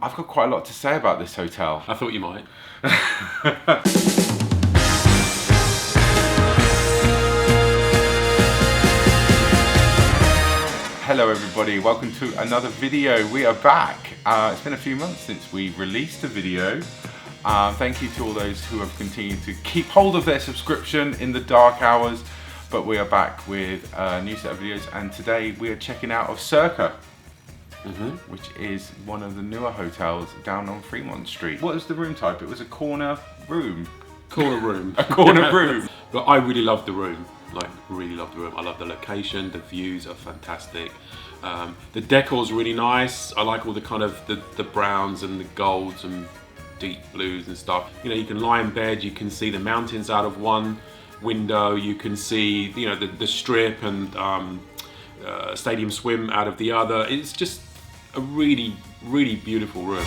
I've got quite a lot to say about this hotel. I thought you might. Hello everybody, welcome to another video. We are back. It's been a few months since we released a video. Thank you to all those who have continued to keep hold of their subscription in the dark hours. But we are back with a new set of videos, and today we are checking out of Circa. Which is one of the newer hotels down on Fremont Street. What was the room type? It was a corner room. Corner room. A corner room. But I really love the room. Like, really love the room. I love the location. The views are fantastic. The decor's really nice. I like all the kind of the browns and the golds and deep blues and stuff. You know, you can lie in bed. You can see the mountains out of one window. You can see, you know, the strip and stadium swim out of the other. It's just a really, really beautiful room.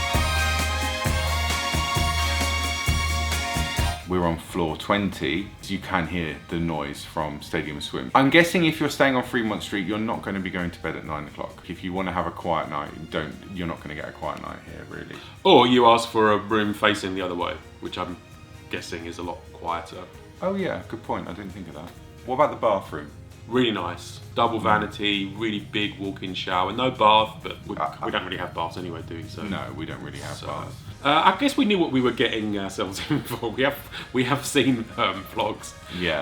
We're on floor 20, so you can hear the noise from Stadium Swim. I'm guessing if you're staying on Fremont Street, you're not going to be going to bed at 9 o'clock. If you want to have a quiet night, you're not going to get a quiet night here, really. Or you ask for a room facing the other way, which I'm guessing is a lot quieter. Oh yeah, good point. I didn't think of that. What about the bathroom? Really nice. Double vanity, really big walk-in shower. No bath, but we don't really have baths anyway, do we? So, no, we don't really have baths. I guess we knew what we were getting ourselves in for. We have seen vlogs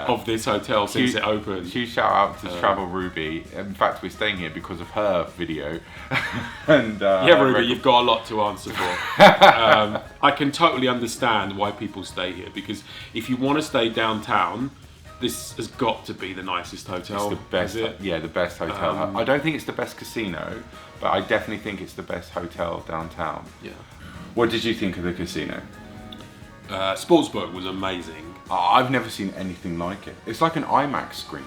of this hotel since it opened. Huge shout out to Travel Ruby. In fact, we're staying here because of her video. And yeah, Ruby, you've got a lot to answer for. I can totally understand why people stay here, because if you want to stay downtown, this has got to be the nicest hotel. It's the best, yeah, the best hotel. I don't think it's the best casino, but I definitely think it's the best hotel downtown. Yeah. What did you think of the casino? Sportsbook was amazing. I've never seen anything like it. It's like an IMAX screen.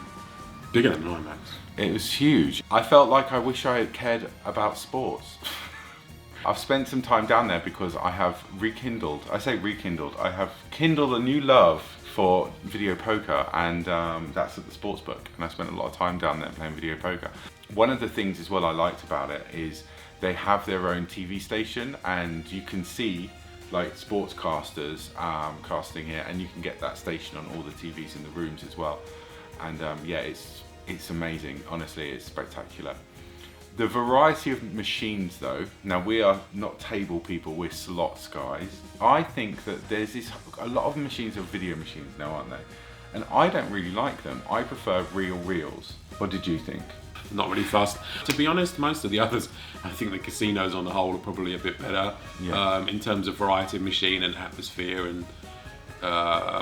Bigger than an IMAX. It was huge. I felt like I wish I had cared about sports. I've spent some time down there because I have rekindled, I have kindled a new love for video poker, and that's at the Sportsbook, and I spent a lot of time down there playing video poker. One of the things as well I liked about it is they have their own TV station, and you can see like sportscasters casting here, and you can get that station on all the TVs in the rooms as well. And yeah, it's amazing. Honestly, it's spectacular. The variety of machines though, now we are not table people, we're slots guys. I think that there's a lot of machines are video machines now, aren't they? And I don't really like them. I prefer real reels. What did you think? Not really fussed. To be honest, most of the others, I think the casinos on the whole are probably a bit better in terms of variety of machine and atmosphere and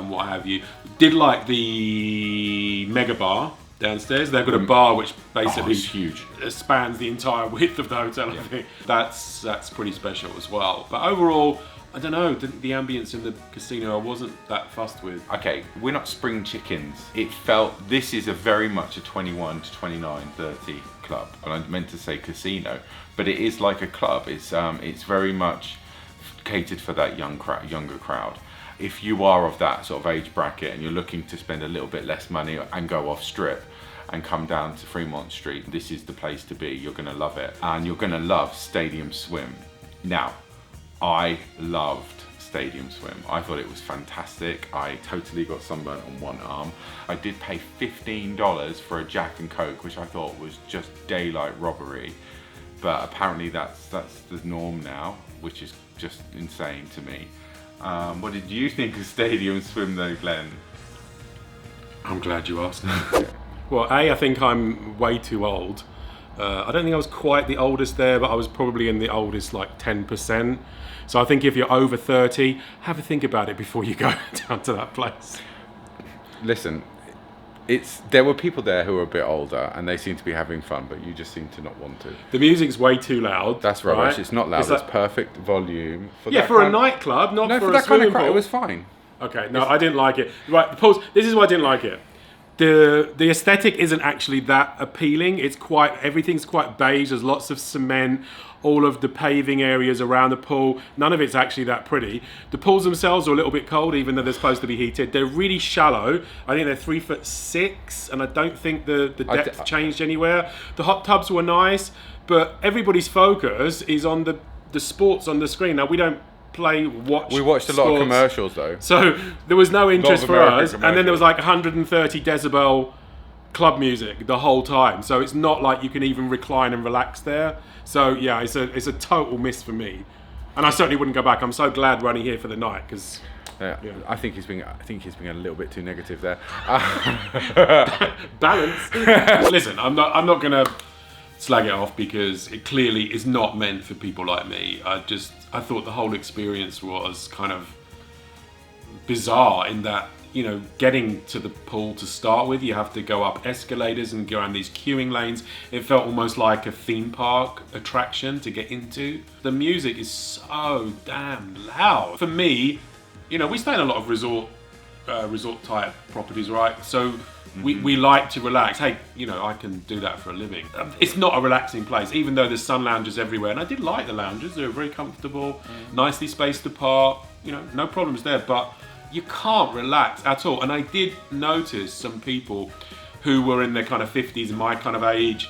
what have you. Did like the Mega Bar downstairs. They've got a bar which basically huge, spans the entire width of the hotel. I think that's pretty special as well. But overall, I don't know, the ambience in the casino I wasn't that fussed with. Okay, we're not spring chickens. It felt, this is a very much a 21 to 29, 30 club. And I meant to say casino, but it is like a club. It's very much catered for that younger crowd. If you are of that sort of age bracket and you're looking to spend a little bit less money and go off strip and come down to Fremont Street, this is the place to be. You're gonna love it. And you're gonna love Stadium Swim. Now, I loved Stadium Swim. I thought it was fantastic. I totally got sunburnt on one arm. I did pay $15 for a Jack and Coke, which I thought was just daylight robbery. But apparently that's the norm now, which is just insane to me. What did you think of Stadium Swim though, Glenn? I'm glad you asked. Well, I think I'm way too old. I don't think I was quite the oldest there, but I was probably in the oldest like 10%. So I think if you're over 30, have a think about it before you go down to that place. Listen, there were people there who were a bit older and they seem to be having fun, but you just seem to not want to. The music's way too loud. That's rubbish. Right? It's not loud. It's perfect volume. For a nightclub, not for a swimming pool. It was fine. Okay, no, I didn't like it. Right, pause. This is why I didn't like it. The aesthetic isn't actually that appealing. Everything's quite beige. There's lots of cement. All of the paving areas around the pool, none of it's actually that pretty. The pools themselves are a little bit cold, even though they're supposed to be heated. They're really shallow. I think they're 3'6", and I don't think the depth changed anywhere. The hot tubs were nice, but everybody's focus is on the the sports on the screen. Now we don't watch. We watched a lot of commercials though. So there was no interest for us, commercials. and then there was like 130 decibel club music the whole time. So it's not like you can even recline and relax there. So yeah, it's a total miss for me, and I certainly wouldn't go back. I'm so glad we're only here for the night because. Yeah. I think he's being a little bit too negative there. Balance. Listen, I'm not gonna slag it off because it clearly is not meant for people like me. I thought the whole experience was kind of bizarre in that, you know, getting to the pool to start with, you have to go up escalators and go around these queuing lanes. It felt almost like a theme park attraction to get into. The music is so damn loud. For me, you know, we stay in a lot of resort type properties, right? So we like to relax. Hey, you know, I can do that for a living. It's not a relaxing place, even though there's sun lounges everywhere. And I did like the lounges. They were very comfortable, nicely spaced apart, you know, no problems there. But you can't relax at all. And I did notice some people who were in their kind of 50s, my kind of age,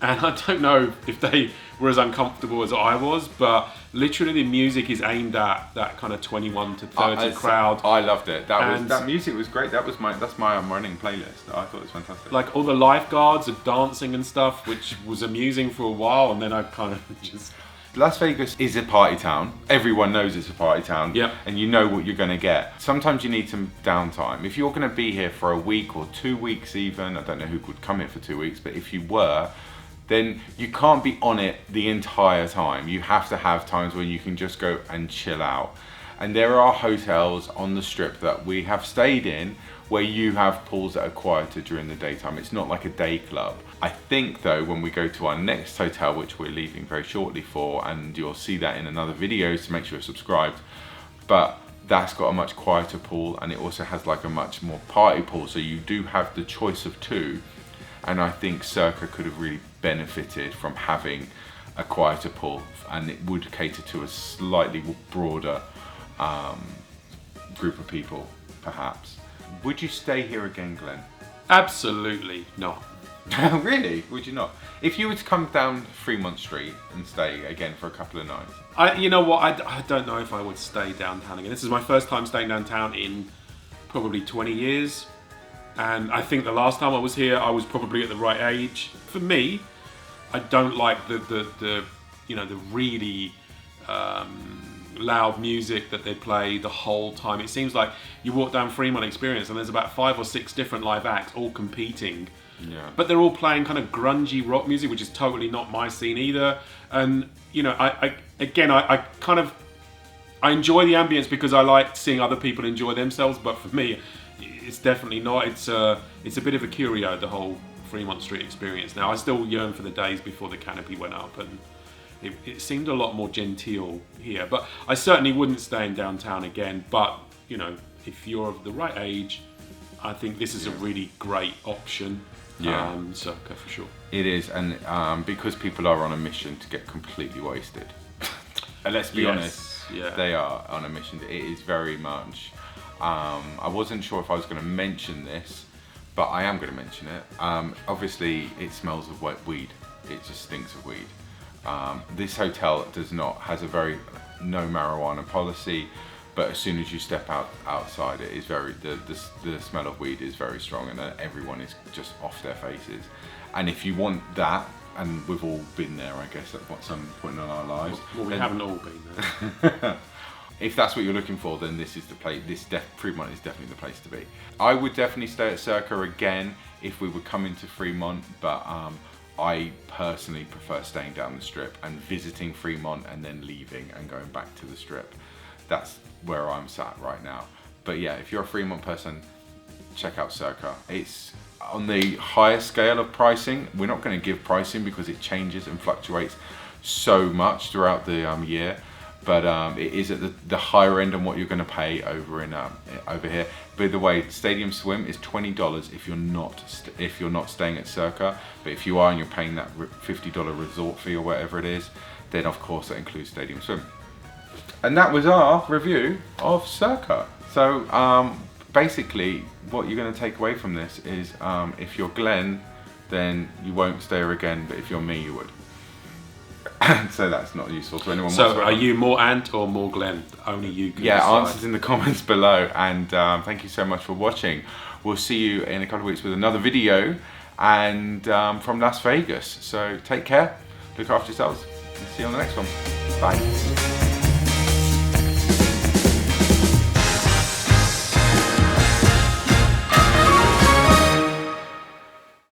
and I don't know if they were as uncomfortable as I was, but literally the music is aimed at that kind of 21 to 30 crowd. I loved it. That music was great. That's my running playlist. I thought it was fantastic. Like all the lifeguards are dancing and stuff, which was amusing for a while, and then I kind of just... Las Vegas is a party town. Everyone knows it's a party town. Yep. And you know what you're going to get. Sometimes you need some downtime. If you're going to be here for a week or 2 weeks even, I don't know who would come here for 2 weeks, but if you were, then you can't be on it the entire time. You have to have times when you can just go and chill out. And there are hotels on the strip that we have stayed in where you have pools that are quieter during the daytime. It's not like a day club. I think though, when we go to our next hotel, which we're leaving very shortly for, and you'll see that in another video, so make sure you're subscribed, but that's got a much quieter pool, and it also has like a much more party pool, so you do have the choice of two. And I think Circa could have really benefited from having a quieter pool, and it would cater to a slightly broader group of people, perhaps. Would you stay here again, Glenn? Absolutely not. Really? Would you not? If you were to come down Fremont Street and stay again for a couple of nights? You know what? I don't know if I would stay downtown again. This is my first time staying downtown in probably 20 years. And I think the last time I was here, I was probably at the right age. For me, I don't like the you know, the really loud music that they play the whole time. It seems like you walk down Fremont Experience and there's about 5 or 6 different live acts all competing. Yeah. But they're all playing kind of grungy rock music, which is totally not my scene either. And you know, I enjoy the ambience because I like seeing other people enjoy themselves. But for me, it's definitely not. It's a bit of a curio, the whole Fremont Street Experience. Now I still yearn for the days before the Canopy went up, and it seemed a lot more genteel here. But I certainly wouldn't stay in downtown again. But you know, if you're of the right age, I think this is a really great option. Yeah. Circa for sure. It is, and because people are on a mission to get completely wasted. And let's be honest, they are on a mission. It is very much. I wasn't sure if I was going to mention this, but I am going to mention it. Obviously, it smells of wet weed. It just stinks of weed. This hotel has a very no marijuana policy, but as soon as you step outside, it is very the smell of weed is very strong, and everyone is just off their faces. And if you want that, and we've all been there, I guess, at some point in our lives. Well, we haven't all been there. If that's what you're looking for, then this is the place. Fremont is definitely the place to be. I would definitely stay at Circa again if we were coming to Fremont, but I personally prefer staying down the strip and visiting Fremont and then leaving and going back to the strip. That's where I'm sat right now. But yeah, if you're a Fremont person, check out Circa. It's on the higher scale of pricing. We're not going to give pricing because it changes and fluctuates so much throughout the year. But it is at the higher end on what you're going to pay over here. By the way, Stadium Swim is $20 if you're not staying at Circa. But if you are and you're paying that $50 resort fee or whatever it is, then of course that includes Stadium Swim. And that was our review of Circa. So basically, what you're going to take away from this is if you're Glenn, then you won't stay here again. But if you're me, you would. So that's not useful to anyone So whatsoever. are you more Ant or more Glen? Only you can Yeah, decide. answers in the comments below, and thank you so much for watching. We'll see you in a couple of weeks with another video, and from Las Vegas. So take care, look after yourselves, and see you on the next one. Bye.